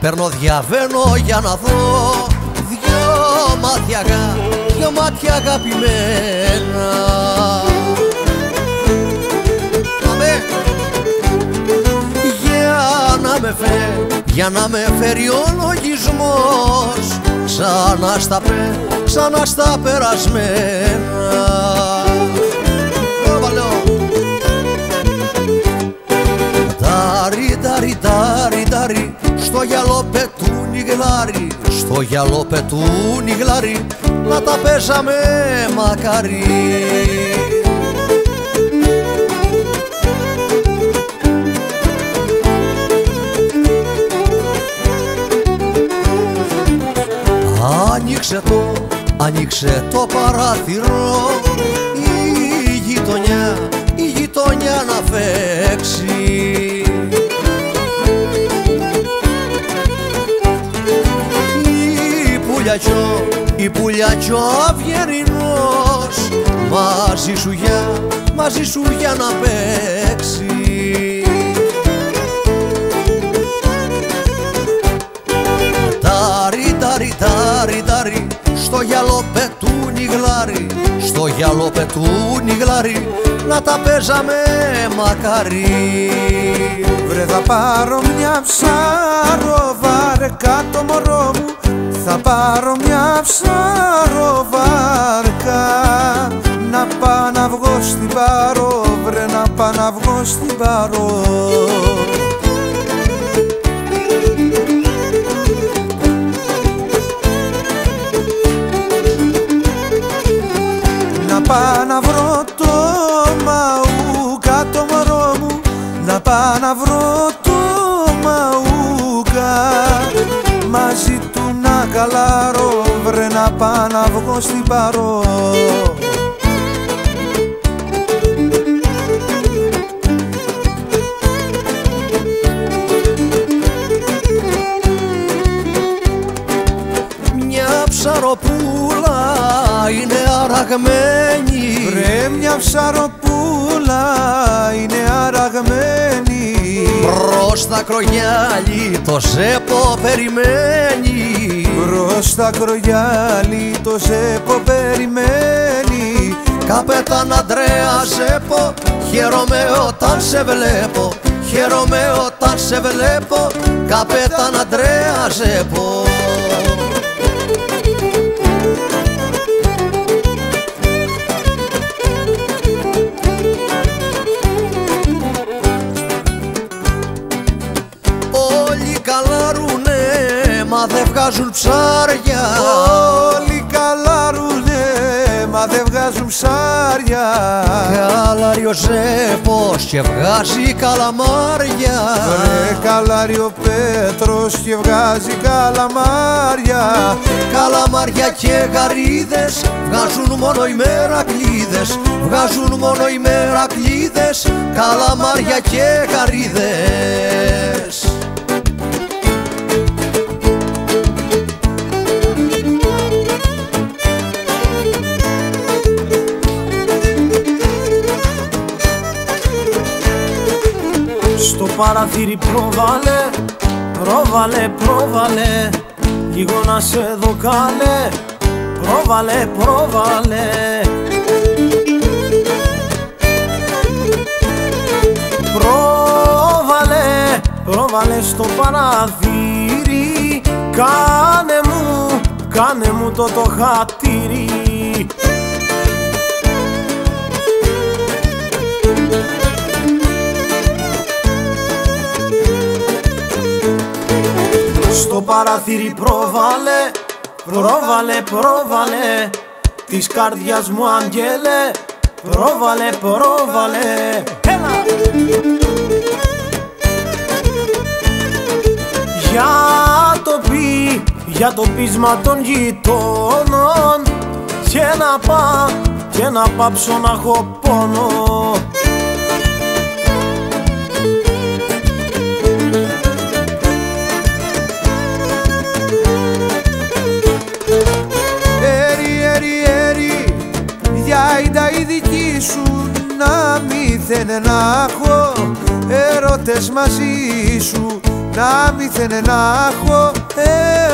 παίρνω διαβαίνω για να δω δυο μάτια αγαπημένα. Για να με φέρει ο λογισμός ξανά στα περασμένα. Τάρι, στο γυαλό πετούν οι γλάρι, στο γυαλό πετούν οι γλάρι, να τα παίζαμε μακάρι. Άνοιξε το παράθυρο, η γειτονιά να φέξει. Η πουλιά κι ο αυγερινός μαζί σου για να παίξει. Τάρι, στο γυαλό πετούν οι γλάρι, στο γυαλό πετούν οι γλάρι, να τα παίζαμε μακάρι. Βρε θα πάρω μια ψαροβάρκα το μωρό μου, θα πάρω μια ψαροβάρκα, να πάω να βγω στην Παρό, βρε να πάω να βγω στην Παρό. Να πάω να βρω το μαούκα το μωρό μου, να πάω να βρω το μαούκα, μαζί του να καλάρω, βρε να πάω να βγω στην Παρό. Μια ψαροπούλα είναι αραγμένη, βρε μια ψαροπούλα είναι αραγμένη, προς τα κρογιάλι το ζέπο περιμένει, προς τα κρογιάλι το ζέπο περιμένει. Καπετάν Αντρέα Ζέπο, χαίρομαι όταν σε βλέπω, χαίρομαι όταν σε βλέπω, Καπετάν Αντρέα Ζέπο. Μα δεν βγάζουν ψάρια, όλοι καλάρουνε, μα δεν βγάζουν ψάρια. Καλάρει ο Ζέπος και βγάζει καλαμάρια, βρε καλάρει ο Πέτρος και βγάζει καλαμάρια. Καλαμάρια και γαρίδες βγάζουν μόνο οι μερακλείδες, βγάζουν μόνο οι μερακλείδες, καλαμάρια και γαρίδες. Στο παραθύρι πρόβαλε, λίγο να σε δω καλέ, πρόβαλε. Πρόβαλε στο παραθύρι, κάνε μου το χατήρι. Στο παραθύρι πρόβαλε, της καρδιάς μου αγγέλε, πρόβαλε. Έλα! Για το πείσμα των γειτόνων, και να πάψω να έχω πόνο. Άιντα η δική σου να μη θέλε να έχω έρωτες μαζί σου, να μη θένε να έχω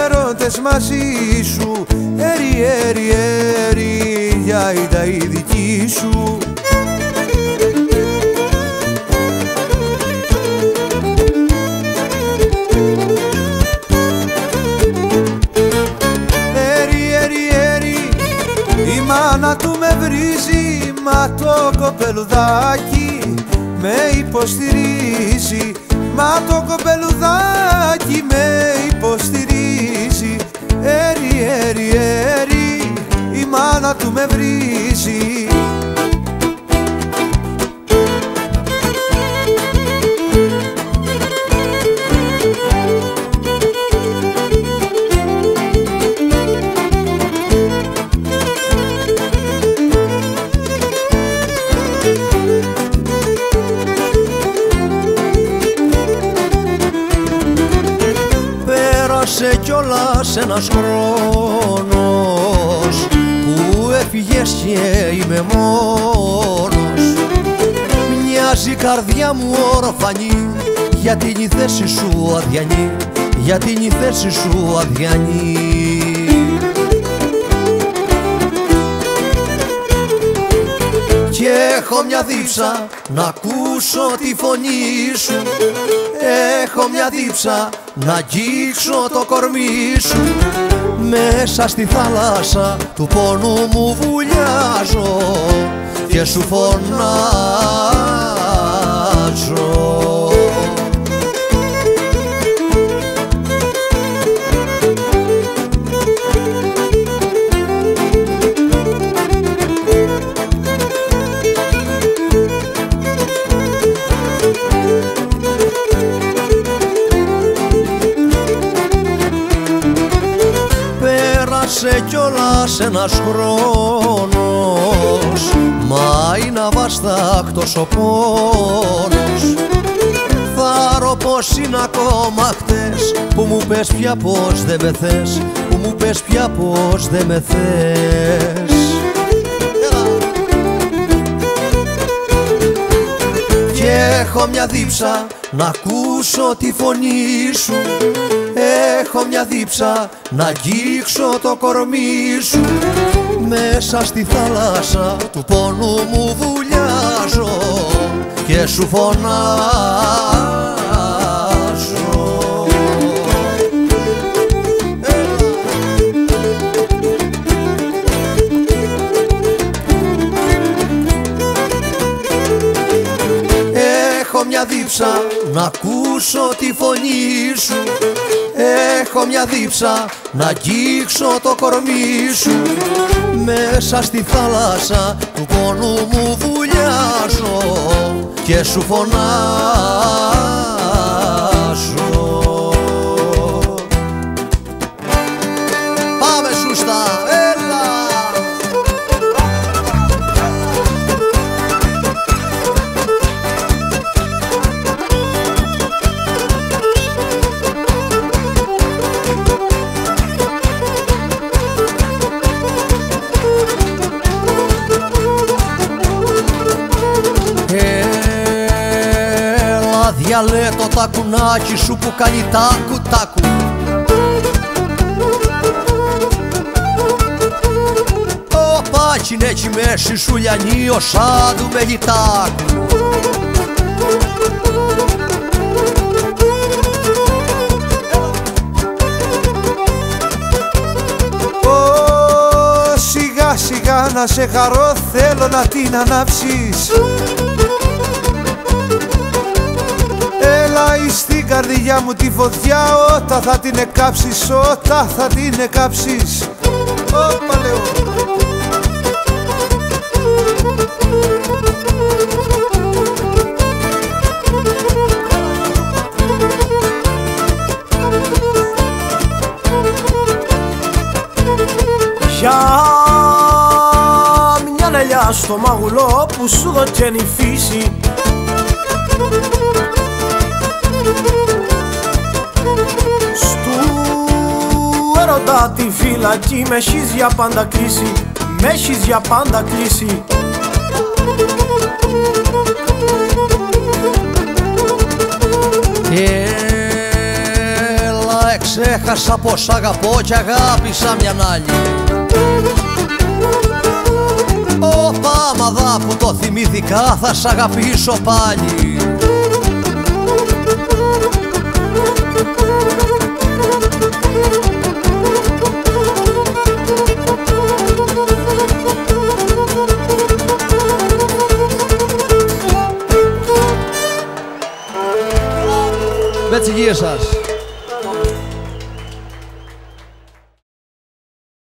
έρωτες μαζί σου. Έρι, έρι, έρι, για είδα η δική σου. Έρι, έρι, έρι, η μάνα του με βρίζει, μα το κοπελουδάκι με υποστηρίζει. Μα το κοπελουδάκι με υποστηρίζει. Έρι, έρι, έρι, η μάνα του με βρίζει. Πέρασε κιόλας ένας χρόνος που έφυγες και είμαι μόνος. Μοιάζει η καρδιά μου ορφανή, γιατί είναι η θέση σου αδιανή, γιατί είναι η θέση σου αδιανή. Κι έχω μια δίψα να ακούσω τη φωνή σου. Έχω μια δίψα να αγγίξω το κορμί σου. Μέσα στη θάλασσα του πόνου μου βουλιάζω και σου φωνάζω. Πέρασε κιόλας ένας χρόνος, μα είναι αβάσταχτος ο πόνος. Θάρω πως είναι ακόμα χτες, που μου πες πια πως δεν με θες, που μου πες πια πως δεν με θες. Και έχω μια δίψα να ακούσω τη φωνή σου. Έχω μια δίψα να αγγίξω το κορμί σου. Μέσα στη θάλασσα του πόνου μου βουλιάζω και σου φωνάζω. Έχω μια δίψα να ακούσω τη φωνή σου. Έχω μια δίψα να αγγίξω το κορμί σου. Μέσα στη θάλασσα του πόνου μου βουλιάζω και σου φωνάζω. Πάμε σωστά, έλα! Διαλέτω τα κουνάκι σου που κάνει τάκου τάκου. Το πάκι είναι εκεί μέση σου λιανεί ο σάντου με γιτάκου. Σιγά σιγά να σε χαρώ, θέλω να την ανάψεις. Έλα εις στην καρδιά μου τη φωτιά, όταν θα την εκάψεις, όταν θα την εκάψεις. Όπα λέω. Για μια νελιά στο μαγουλό που σου δοκένει η φύση. Έρωτα τη φυλακή με έχεις για πάντα κλείσει, με έχεις για πάντα κλείσει. Ξέχασα πως αγαπώ κι αγάπησα μιαν άλλη. Ωπα μαδά που το θυμήθηκα θα σ' αγαπήσω πάλι. Με τις υγείες σας.